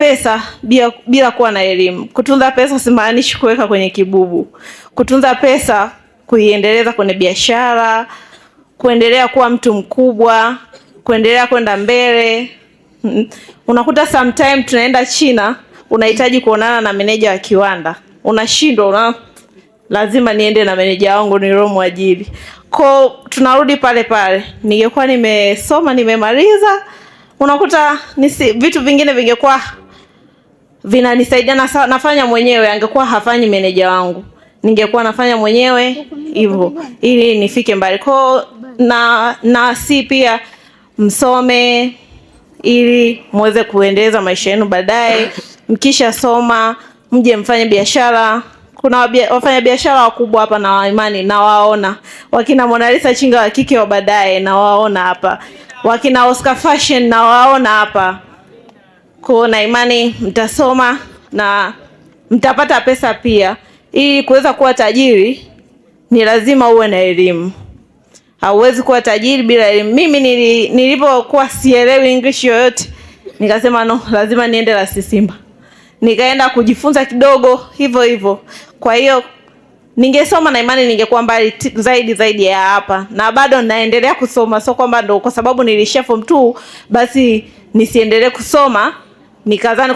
pesa bila kuwa na elimu. Kutunza pesa simaanishi kuweka kwenye kibubu. Kutunza pesa, kuiendeleza kwenye biashara, kuendelea kuwa mtu mkubwa, kuendelea kwenda mbele. Unakuta sometime tunaenda China, unahitaji kuonana na meneja wa kiwanda. Unashindwa, lazima niende na meneja wangu nilomwajiri. Kwa tunarudi pale pale. Ningekuwa nimesoma, nimemaliza, unakuta vitu vingine vingekuwa vinanisaidia na nafanya mwenyewe, angekuwa hafanyi meneja wangu. Ningekuwa nafanya mwenyewe hivyo ili nifike mbali. Kwa na si pia msome ili muweze kuendeleza maisha yenu baadaye. Mkisha soma mje mfanye biashara. Kuna wafanya biashara wakubwa hapa na imani na waona. Wakina Mona Lisa Chinga wa kike wa baadaye na waona hapa. Wakina Oscar Fashion na waona hapa. Kwa na imani mtasoma na mtapata pesa pia. Ili kuweza kuwa tajiri ni lazima uwe na elimu. Hauwezi kuwa tajiri bila elimu. Mimi nilipokuwa sielewi English yoyote, nikasema no, lazima niende La Sisimba. Nikaenda kujifunza kidogo hivyo hivyo. Kwa hiyo ningesoma na imani ningekuwa mbali zaidi ya hapa. Na bado naendelea kusoma, sio kwamba ndo kwa sababu nilishia form 2 basi nisiendelee kusoma. Nikazani